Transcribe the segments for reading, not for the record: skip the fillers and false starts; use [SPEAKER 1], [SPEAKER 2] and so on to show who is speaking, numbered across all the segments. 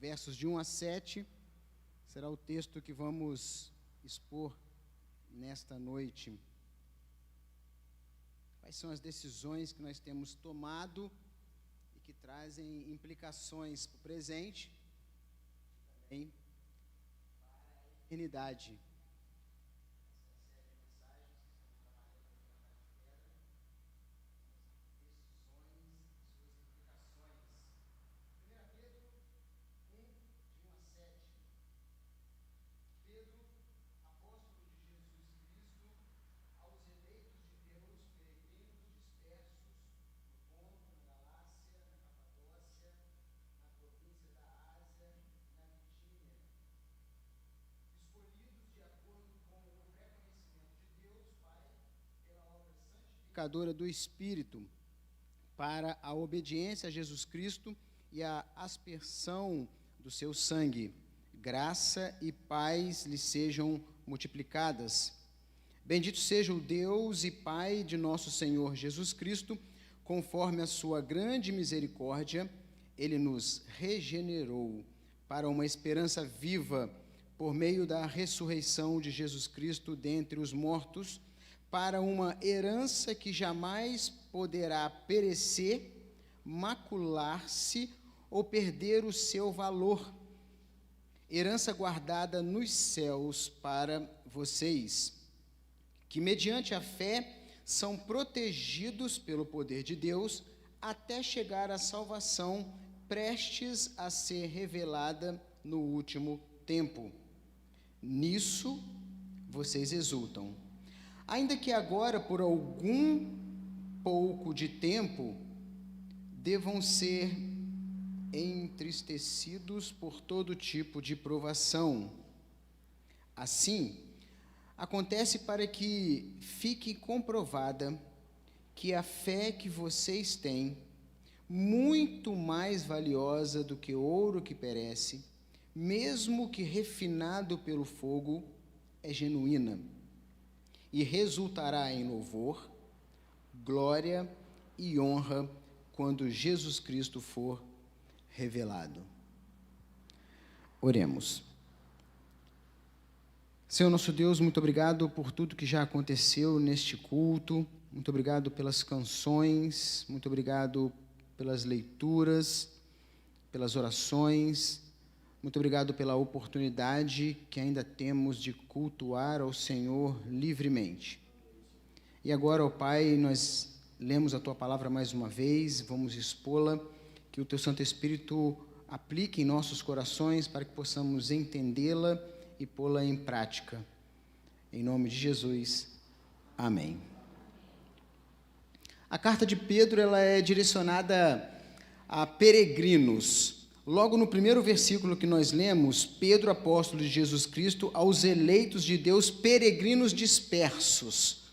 [SPEAKER 1] versos de 1 a 7, será o texto que vamos expor nesta noite. Quais são as decisões que nós temos tomado e que trazem implicações para o presente e também para a eternidade. Do Espírito, para a obediência a Jesus Cristo e a aspersão do seu sangue. Graça e paz lhe sejam multiplicadas. Bendito seja o Deus e Pai de nosso Senhor Jesus Cristo, conforme a sua grande misericórdia, ele nos regenerou para uma esperança viva por meio da ressurreição de Jesus Cristo dentre os mortos, para uma herança que jamais poderá perecer, macular-se ou perder o seu valor. Herança guardada nos céus para vocês, que mediante a fé são protegidos pelo poder de Deus até chegar à salvação prestes a ser revelada no último tempo. Nisso vocês exultam. Ainda que agora, por algum pouco de tempo, devam ser entristecidos por todo tipo de provação. Assim, acontece para que fique comprovada que a fé que vocês têm, muito mais valiosa do que ouro que perece, mesmo que refinado pelo fogo, é genuína. E resultará em louvor, glória e honra quando Jesus Cristo for revelado. Oremos. Senhor nosso Deus, muito obrigado por tudo que já aconteceu neste culto, muito obrigado pelas canções, muito obrigado pelas leituras, pelas orações, muito obrigado pela oportunidade que ainda temos de cultuar ao Senhor livremente. E agora, ó Pai, nós lemos a Tua palavra mais uma vez, vamos expô-la, que o Teu Santo Espírito aplique em nossos corações para que possamos entendê-la e pô-la em prática. Em nome de Jesus, amém. A carta de Pedro, ela é direcionada a peregrinos. Logo no primeiro versículo que nós lemos, Pedro, apóstolo de Jesus Cristo, aos eleitos de Deus, peregrinos dispersos.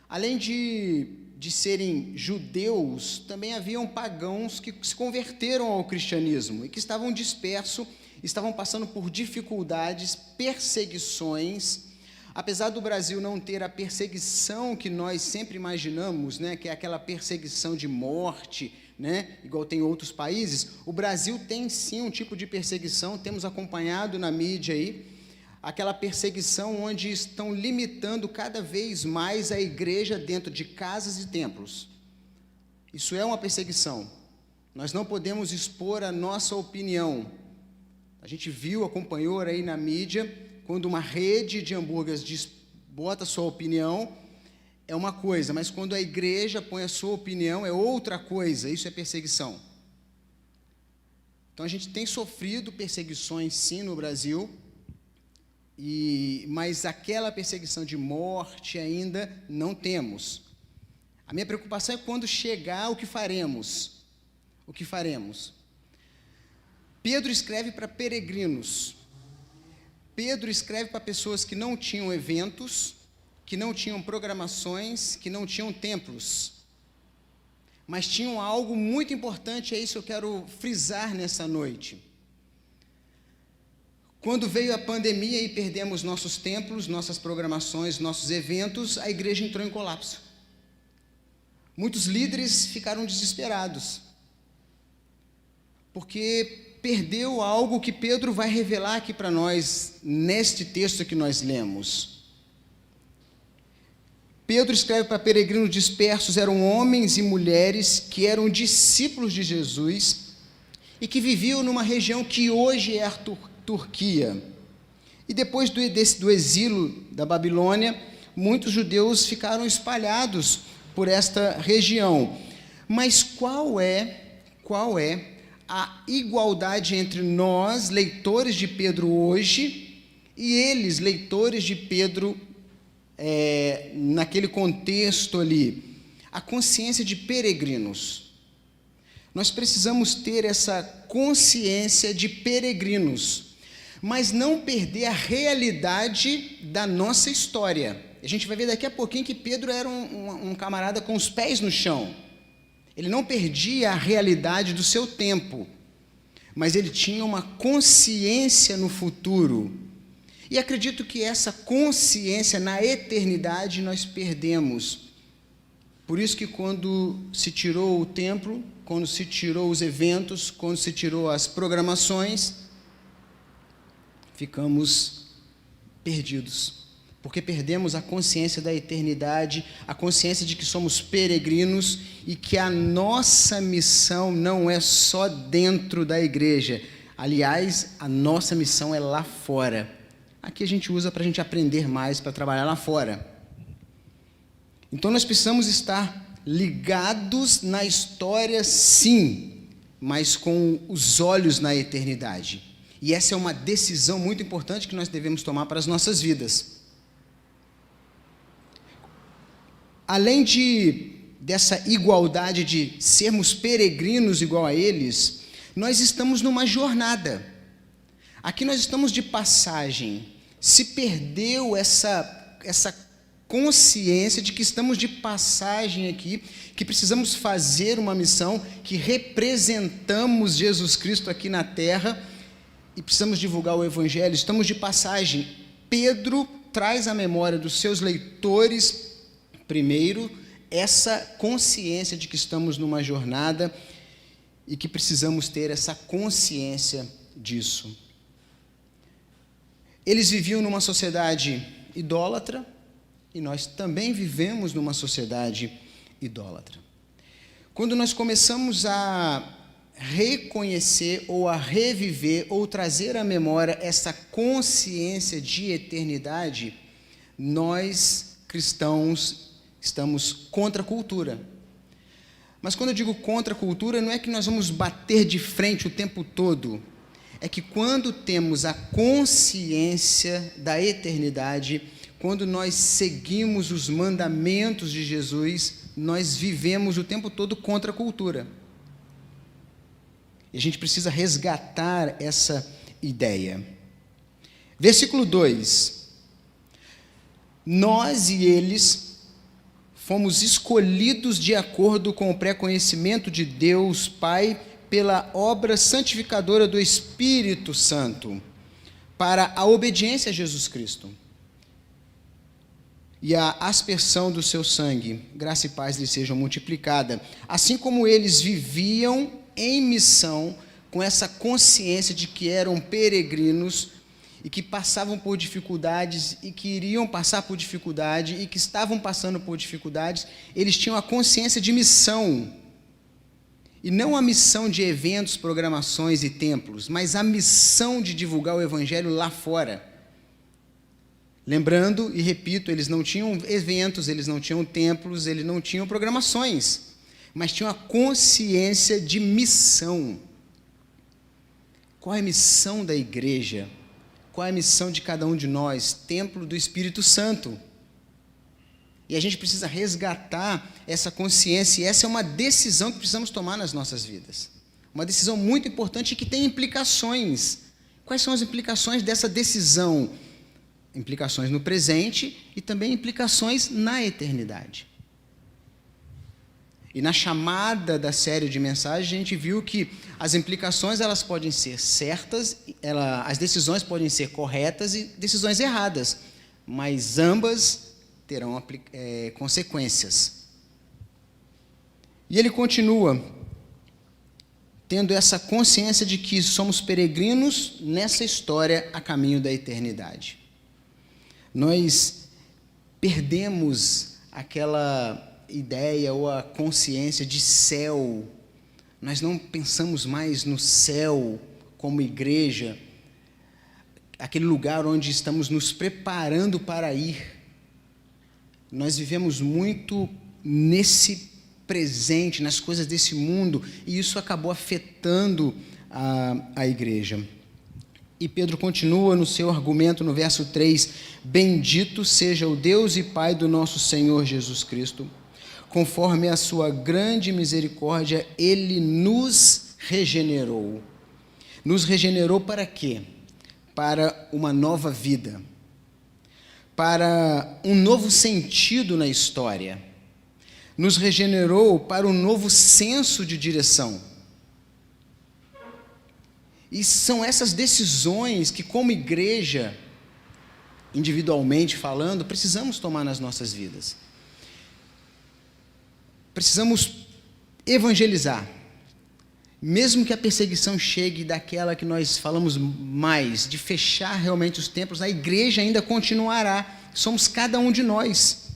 [SPEAKER 1] Além de serem judeus, também haviam pagãos que se converteram ao cristianismo e que estavam dispersos, estavam passando por dificuldades, perseguições. Apesar do Brasil não ter a perseguição que nós sempre imaginamos, né, que é aquela perseguição de morte, né, igual tem em outros países, o Brasil tem sim um tipo de perseguição, temos acompanhado na mídia aí, aquela perseguição onde estão limitando cada vez mais a igreja dentro de casas e templos. Isso é uma perseguição. Nós não podemos expor a nossa opinião. A gente viu, acompanhou aí na mídia, quando uma rede de hambúrgueres bota sua opinião, é uma coisa, mas quando a igreja põe a sua opinião, é outra coisa, isso é perseguição. Então a gente tem sofrido perseguições sim no Brasil, mas aquela perseguição de morte ainda não temos. A minha preocupação é quando chegar, o que faremos? O que faremos? Pedro escreve para peregrinos. Pedro escreve para pessoas que não tinham eventos, que não tinham programações, que não tinham templos, mas tinham algo muito importante, é isso que eu quero frisar nessa noite. Quando veio a pandemia e perdemos nossos templos, nossas programações, nossos eventos, a igreja entrou em colapso. Muitos líderes ficaram desesperados. porque perdeu algo que Pedro vai revelar aqui para nós, neste texto que nós lemos. Pedro escreve para peregrinos dispersos, eram homens e mulheres que eram discípulos de Jesus e que viviam numa região que hoje é a Turquia. E depois do exílio da Babilônia, muitos judeus ficaram espalhados por esta região. Mas qual é a igualdade entre nós, leitores de Pedro hoje, e eles, leitores de Pedro, naquele contexto ali? A consciência de peregrinos. Nós precisamos ter essa consciência de peregrinos, mas não perder a realidade da nossa história. A gente vai ver daqui a pouquinho que Pedro era um camarada com os pés no chão. Ele não perdia a realidade do seu tempo, mas ele tinha uma consciência no futuro. E acredito que essa consciência na eternidade nós perdemos. Por isso que quando se tirou o templo, quando se tirou os eventos, quando se tirou as programações, ficamos perdidos. Porque perdemos a consciência da eternidade, a consciência de que somos peregrinos e que a nossa missão não é só dentro da igreja. Aliás, a nossa missão é lá fora. Aqui a gente usa para a gente aprender mais, para trabalhar lá fora. Então nós precisamos estar ligados na história, sim, mas com os olhos na eternidade. E essa é uma decisão muito importante que nós devemos tomar para as nossas vidas. Além dessa igualdade de sermos peregrinos igual a eles, nós estamos numa jornada. Aqui nós estamos de passagem. Se perdeu essa consciência de que estamos de passagem aqui, que precisamos fazer uma missão, que representamos Jesus Cristo aqui na terra e precisamos divulgar o Evangelho, estamos de passagem. Pedro traz à memória dos seus leitores, primeiro, essa consciência de que estamos numa jornada e que precisamos ter essa consciência disso. Eles viviam numa sociedade idólatra e nós também vivemos numa sociedade idólatra. Quando nós começamos a reconhecer ou a reviver ou trazer à memória essa consciência de eternidade, nós, cristãos, estamos contra a cultura. Mas quando eu digo contra a cultura, não é que nós vamos bater de frente o tempo todo. É que quando temos a consciência da eternidade, quando nós seguimos os mandamentos de Jesus, nós vivemos o tempo todo contra a cultura. E a gente precisa resgatar essa ideia. Versículo 2. Nós e eles fomos escolhidos de acordo com o pré-conhecimento de Deus Pai, pela obra santificadora do Espírito Santo, para a obediência a Jesus Cristo e a aspersão do seu sangue, graça e paz lhe sejam multiplicadas, assim como eles viviam em missão, com essa consciência de que eram peregrinos e que passavam por dificuldades e que iriam passar por dificuldade e que estavam passando por dificuldades, eles tinham a consciência de missão. E não a missão de eventos, programações e templos, mas a missão de divulgar o Evangelho lá fora. Lembrando, e repito, eles não tinham eventos, eles não tinham templos, eles não tinham programações, mas tinham a consciência de missão. Qual é a missão da igreja? Qual é a missão de cada um de nós? Templo do Espírito Santo. E a gente precisa resgatar essa consciência, e essa é uma decisão que precisamos tomar nas nossas vidas. Uma decisão muito importante e que tem implicações. Quais são as implicações dessa decisão? Implicações no presente e também implicações na eternidade. E na chamada da série de mensagens, a gente viu que as implicações elas podem ser certas, as decisões podem ser corretas e decisões erradas, mas ambas terão consequências. E ele continua, tendo essa consciência de que somos peregrinos nessa história a caminho da eternidade. Nós perdemos aquela ideia ou a consciência de céu. Nós não pensamos mais no céu como igreja, aquele lugar onde estamos nos preparando para ir. Nós vivemos muito nesse presente, nas coisas desse mundo, e isso acabou afetando a igreja. E Pedro continua no seu argumento no verso 3: bendito seja o Deus e Pai do nosso Senhor Jesus Cristo, conforme a sua grande misericórdia, Ele nos regenerou. Nos regenerou para quê? Para uma nova vida, para um novo sentido na história. Nos regenerou para um novo senso de direção. E são essas decisões que, como igreja, individualmente falando, precisamos tomar nas nossas vidas. Precisamos evangelizar. Mesmo que a perseguição chegue daquela que nós falamos mais, de fechar realmente os templos, a igreja ainda continuará. Somos cada um de nós,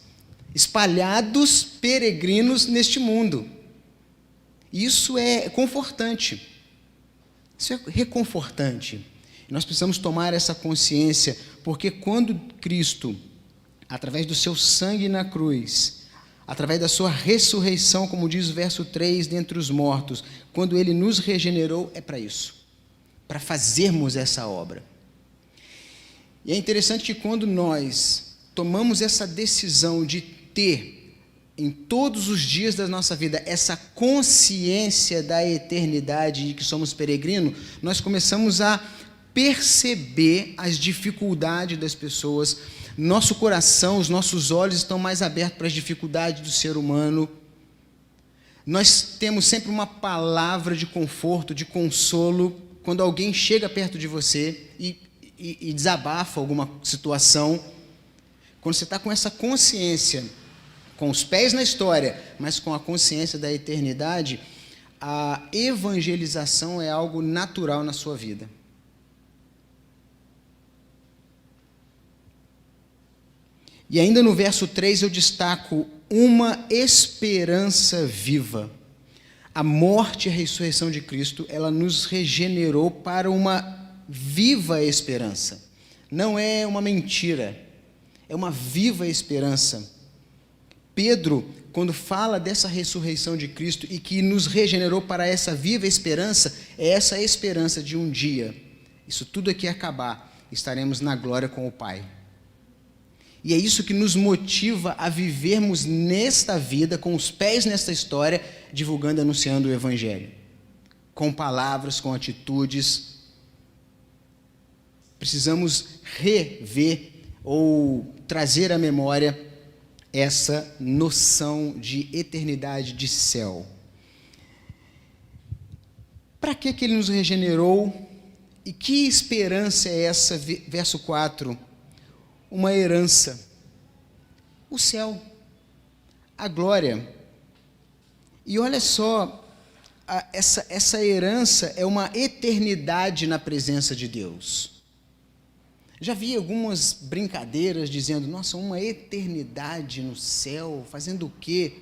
[SPEAKER 1] espalhados, peregrinos neste mundo. Isso é confortante. Isso é reconfortante. Nós precisamos tomar essa consciência, porque quando Cristo, através do seu sangue na cruz, através da sua ressurreição, como diz o verso 3, dentre os mortos, quando Ele nos regenerou, é para isso, para fazermos essa obra. E é interessante que quando nós tomamos essa decisão de ter, em todos os dias da nossa vida, essa consciência da eternidade e que somos peregrinos, nós começamos a perceber as dificuldades das pessoas. Nosso coração, os nossos olhos estão mais abertos para as dificuldades do ser humano. Nós temos sempre uma palavra de conforto, de consolo, quando alguém chega perto de você e desabafa alguma situação. Quando você está com essa consciência, com os pés na história, mas com a consciência da eternidade, a evangelização é algo natural na sua vida. E ainda no verso 3 eu destaco uma esperança viva. A morte e a ressurreição de Cristo, ela nos regenerou para uma viva esperança. Não é uma mentira, é uma viva esperança. Pedro, quando fala dessa ressurreição de Cristo e que nos regenerou para essa viva esperança, é essa esperança de um dia, isso tudo aqui acabar, estaremos na glória com o Pai. E é isso que nos motiva a vivermos nesta vida, com os pés nesta história, divulgando e anunciando o Evangelho. Com palavras, com atitudes. Precisamos rever ou trazer à memória essa noção de eternidade, de céu. Para que Ele nos regenerou? E que esperança é essa? Verso 4. Uma herança. O céu. A glória. E olha só, essa herança é uma eternidade na presença de Deus. Já vi algumas brincadeiras dizendo, nossa, uma eternidade no céu, fazendo o quê?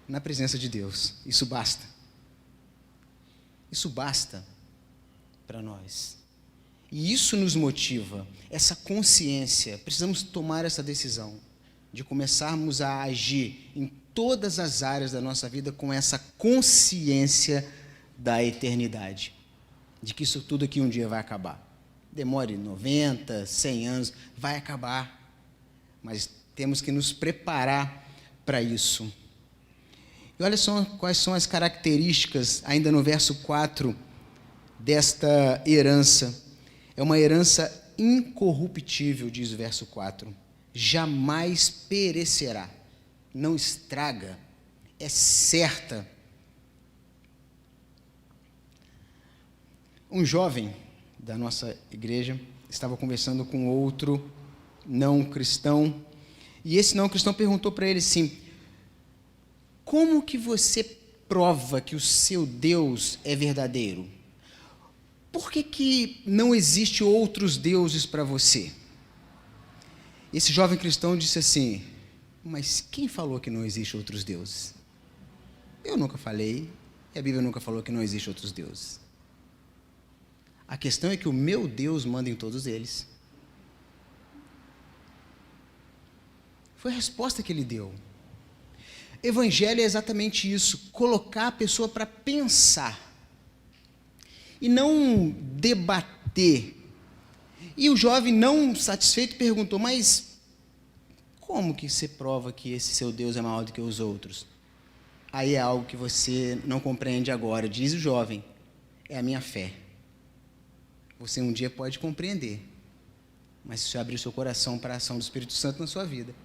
[SPEAKER 1] Na presença de Deus. Isso basta. Isso basta para nós. E isso nos motiva, essa consciência. Precisamos tomar essa decisão de começarmos a agir em todas as áreas da nossa vida com essa consciência da eternidade, de que isso tudo aqui um dia vai acabar. Demore 90, 100 anos, vai acabar. Mas temos que nos preparar para isso. E olha só quais são as características, ainda no verso 4, desta herança. É uma herança incorruptível, diz o verso 4. Jamais perecerá, não estraga, é certa. Um jovem da nossa igreja estava conversando com outro não cristão, e esse não cristão perguntou para ele assim: como que você prova que o seu Deus é verdadeiro? Por que não existe outros deuses para você? Esse jovem cristão disse assim: mas quem falou que não existe outros deuses? Eu nunca falei, e a Bíblia nunca falou que não existe outros deuses. A questão é que o meu Deus manda em todos eles. Foi a resposta que ele deu. Evangelho é exatamente isso, colocar a pessoa para pensar e não debater. E o jovem, não satisfeito, perguntou: mas como que você prova que esse seu Deus é maior do que os outros? Aí é algo que você não compreende agora, diz o jovem: é a minha fé. Você um dia pode compreender, mas se você abrir seu coração para a ação do Espírito Santo na sua vida.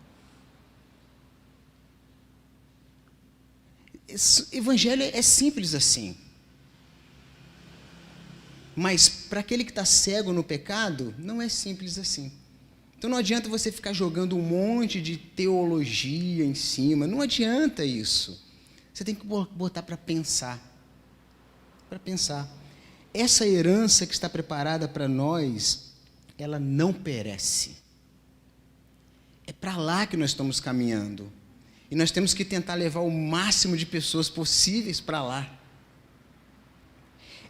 [SPEAKER 1] Esse evangelho é simples assim. Mas para aquele que está cego no pecado, não é simples assim. Então não adianta você ficar jogando um monte de teologia em cima. Não adianta isso. Você tem que botar para pensar. Para pensar. Essa herança que está preparada para nós, ela não perece. É para lá que nós estamos caminhando. E nós temos que tentar levar o máximo de pessoas possíveis para lá.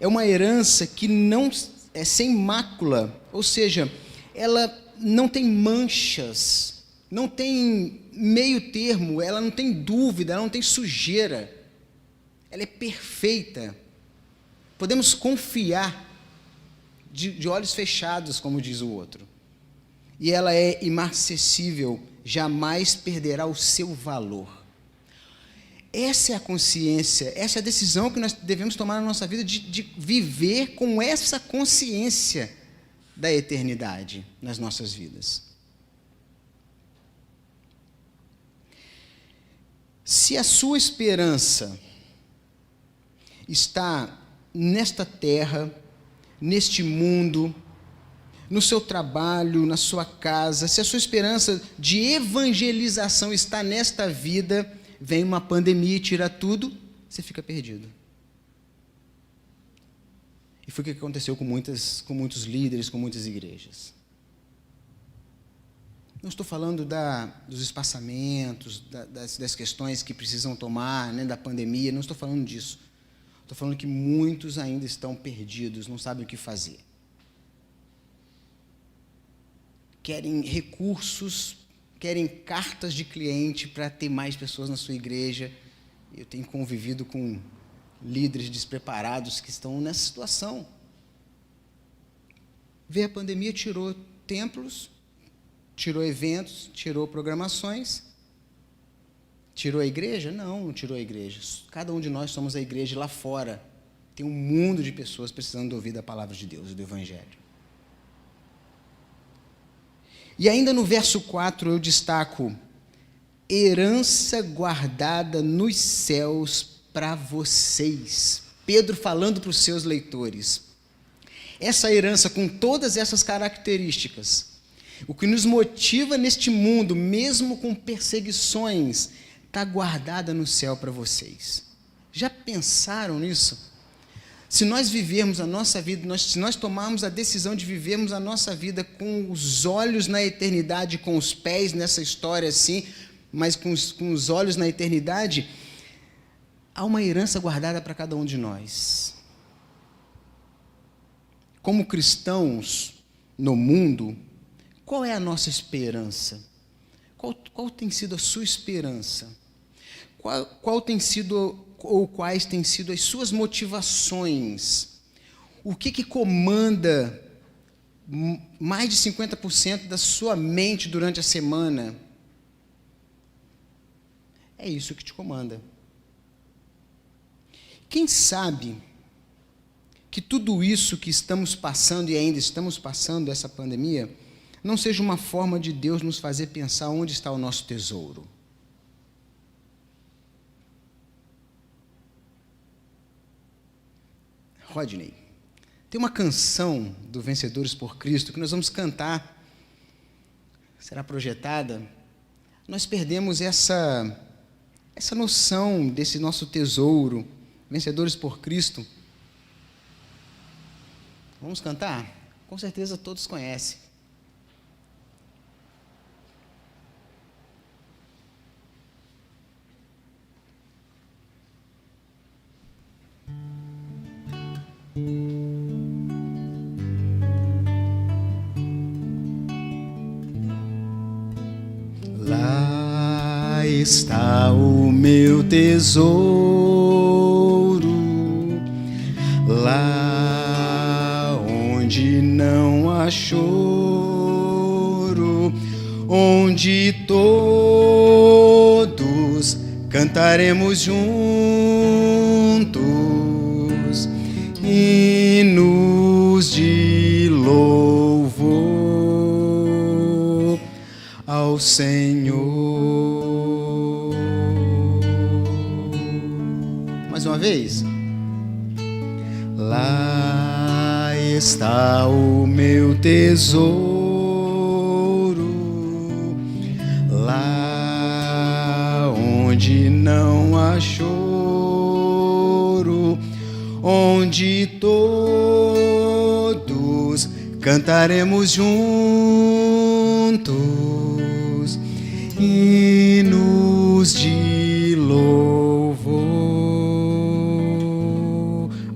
[SPEAKER 1] É uma herança que não é sem mácula, ou seja, ela não tem manchas, não tem meio termo, ela não tem dúvida, ela não tem sujeira. Ela é perfeita. Podemos confiar de olhos fechados, como diz o outro. E ela é imarcessível, jamais perderá o seu valor. Essa é a consciência, essa é a decisão que nós devemos tomar na nossa vida, de viver com essa consciência da eternidade nas nossas vidas. Se a sua esperança está nesta terra, neste mundo, no seu trabalho, na sua casa, se a sua esperança de evangelização está nesta vida, vem uma pandemia e tira tudo, você fica perdido. E foi o que aconteceu com muitos líderes, com muitas igrejas. Não estou falando dos espaçamentos, das questões que precisam tomar, né, da pandemia, não estou falando disso. Estou falando que muitos ainda estão perdidos, não sabem o que fazer. Querem recursos, querem cartas de cliente para ter mais pessoas na sua igreja. Eu tenho convivido com líderes despreparados que estão nessa situação. Veio a pandemia, tirou templos, tirou eventos, tirou programações. Tirou a igreja? Não, não tirou a igreja. Cada um de nós somos a igreja. Lá fora tem um mundo de pessoas precisando ouvir da palavra de Deus e do Evangelho. E ainda no verso 4 eu destaco: herança guardada nos céus para vocês. Pedro falando para os seus leitores. Essa herança com todas essas características, o que nos motiva neste mundo, mesmo com perseguições, está guardada no céu para vocês. Já pensaram nisso? Se nós vivermos a nossa vida, se nós tomarmos a decisão de vivermos a nossa vida com os olhos na eternidade, com os pés nessa história assim, mas com os olhos na eternidade, há uma herança guardada para cada um de nós. Como cristãos no mundo, qual é a nossa esperança? Qual tem sido a sua esperança? Qual tem sido, ou quais têm sido as suas motivações? O que comanda mais de 50% da sua mente durante a semana? É isso que te comanda. Quem sabe que tudo isso que estamos passando e ainda estamos passando, essa pandemia, não seja uma forma de Deus nos fazer pensar onde está o nosso tesouro. Rodney, tem uma canção do Vencedores por Cristo que nós vamos cantar, será projetada. Nós perdemos essa noção desse nosso tesouro, vencedores por Cristo. Vamos cantar? Com certeza todos conhecem. Lá está o meu tesouro, lá onde não há choro, onde todos cantaremos juntos hinos de louvor ao Senhor. Mais uma vez. Lá está o meu tesouro, lá onde não há choro, onde todos cantaremos juntos hinos de louvor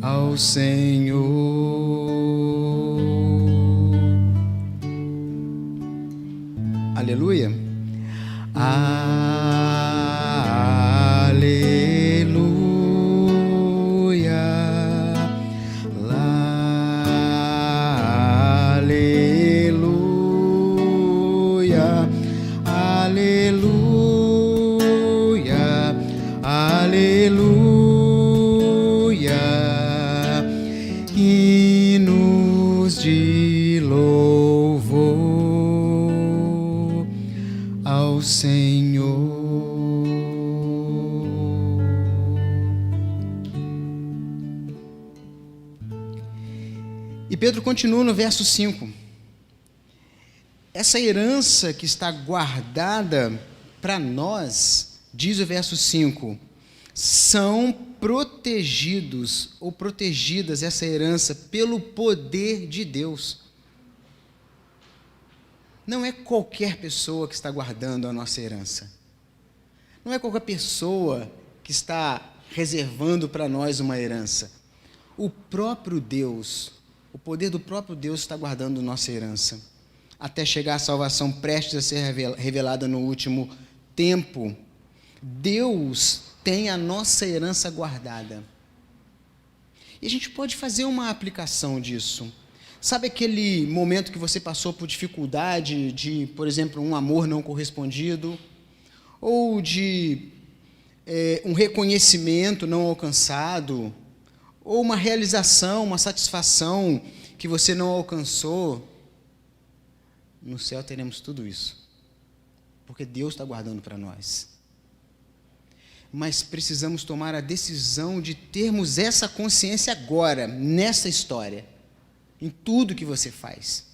[SPEAKER 1] ao Senhor. Aleluia. Aleluia. Aleluia. Aleluia. Aleluia. Hinos de louvor ao Senhor. E Pedro continua no verso 5. Essa herança que está guardada para nós, diz o verso 5, são protegidos ou protegidas essa herança pelo poder de Deus. Não é qualquer pessoa que está guardando a nossa herança. Não é qualquer pessoa que está reservando para nós uma herança. O próprio Deus, o poder do próprio Deus está guardando nossa herança, até chegar a salvação prestes a ser revelada no último tempo. Deus tem a nossa herança guardada. E a gente pode fazer uma aplicação disso. Sabe aquele momento que você passou por dificuldade de, por exemplo, um amor não correspondido, ou de um reconhecimento não alcançado, ou uma realização, uma satisfação que você não alcançou? No céu teremos tudo isso, porque Deus está guardando para nós. Mas precisamos tomar a decisão de termos essa consciência agora, nessa história, em tudo que você faz.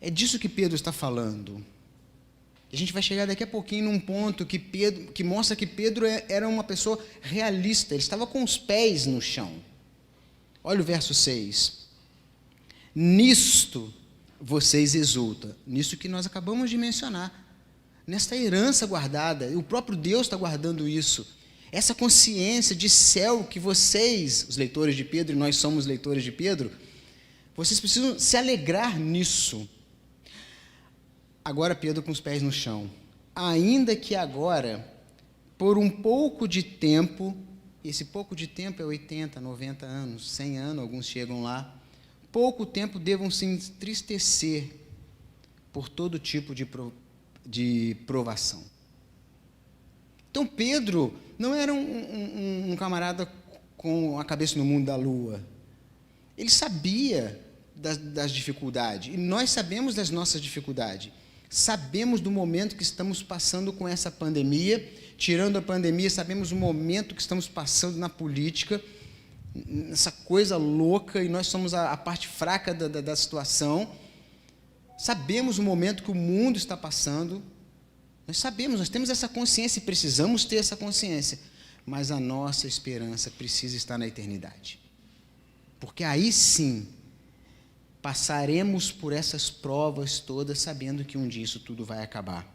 [SPEAKER 1] É disso que Pedro está falando. A gente vai chegar daqui a pouquinho num ponto que mostra que Pedro era uma pessoa realista, ele estava com os pés no chão. Olha o verso 6. Nisto vocês exultam, nisso que nós acabamos de mencionar, nesta herança guardada, e o próprio Deus está guardando isso, essa consciência de céu que vocês, os leitores de Pedro, e nós somos leitores de Pedro, vocês precisam se alegrar nisso. Agora Pedro com os pés no chão, ainda que agora, por um pouco de tempo, esse pouco de tempo é 80, 90 anos, 100 anos, alguns chegam lá, pouco tempo devam se entristecer por todo tipo de provação. Então Pedro não era um camarada com a cabeça no mundo da lua. Ele sabia das dificuldades, e nós sabemos das nossas dificuldades. Sabemos do momento que estamos passando com essa pandemia, tirando a pandemia, sabemos o momento que estamos passando na política, essa coisa louca, e nós somos a parte fraca da situação. Sabemos o momento que o mundo está passando, Nós sabemos, nós temos essa consciência e precisamos ter essa consciência. Mas a nossa esperança precisa estar na eternidade. Porque aí sim, passaremos por essas provas todas sabendo que um dia isso tudo vai acabar.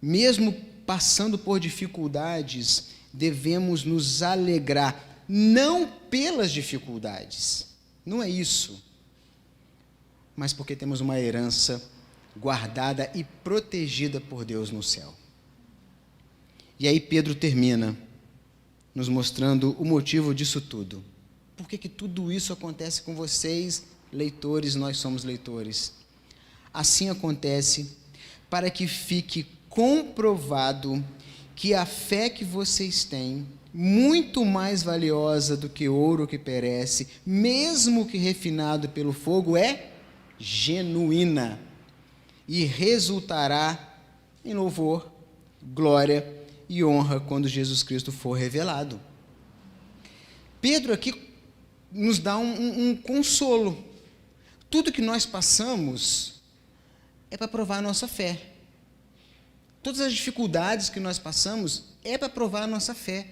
[SPEAKER 1] Mesmo passando por dificuldades, devemos nos alegrar, não pelas dificuldades, não é isso, mas porque temos uma herança guardada e protegida por Deus no céu. E aí Pedro termina nos mostrando o motivo disso tudo. Por que tudo isso acontece com vocês, leitores? Nós somos leitores. Assim acontece para que fique comprovado que a fé que vocês têm, muito mais valiosa do que ouro que perece, mesmo que refinado pelo fogo, é genuína e resultará em louvor, glória e honra quando Jesus Cristo for revelado. Pedro aqui nos dá um consolo. Tudo que nós passamos é para provar a nossa fé. Todas as dificuldades que nós passamos é para provar a nossa fé,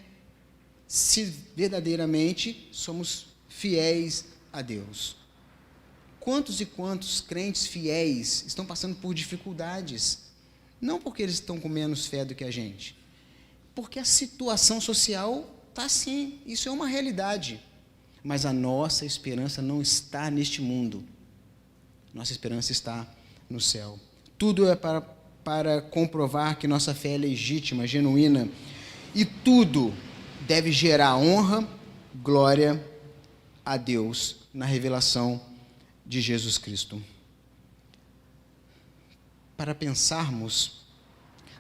[SPEAKER 1] se verdadeiramente somos fiéis a Deus. Quantos e quantos crentes fiéis estão passando por dificuldades? Não porque eles estão com menos fé do que a gente, porque a situação social está assim, isso é uma realidade. Mas a nossa esperança não está neste mundo. Nossa esperança está no céu. Tudo é para comprovar que nossa fé é legítima, genuína, e tudo deve gerar honra, glória a Deus na revelação de Jesus Cristo. Para pensarmos,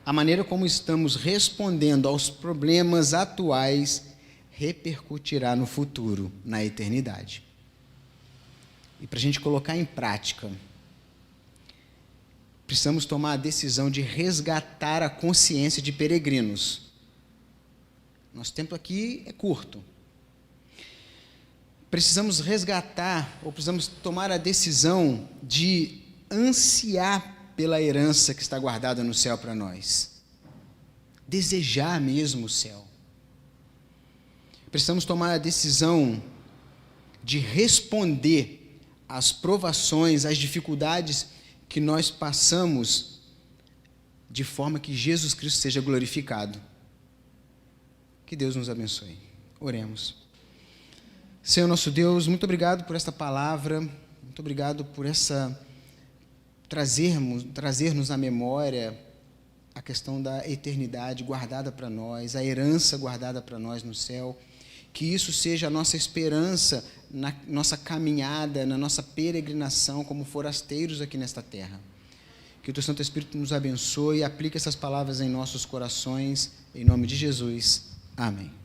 [SPEAKER 1] a maneira como estamos respondendo aos problemas atuais repercutirá no futuro, na eternidade. E para a gente colocar em prática, precisamos tomar a decisão de resgatar a consciência de peregrinos. Nosso tempo aqui é curto. Precisamos resgatar, ou precisamos tomar a decisão de ansiar pela herança que está guardada no céu para nós. Desejar mesmo o céu. Precisamos tomar a decisão de responder às provações, às dificuldades que nós passamos, de forma que Jesus Cristo seja glorificado. Que Deus nos abençoe. Oremos. Senhor nosso Deus, muito obrigado por esta palavra, muito obrigado por trazer-nos à memória a questão da eternidade guardada para nós, a herança guardada para nós no céu. Que isso seja a nossa esperança na nossa caminhada, na nossa peregrinação como forasteiros aqui nesta terra. Que o Teu Santo Espírito nos abençoe e aplique essas palavras em nossos corações, em nome de Jesus. Amém.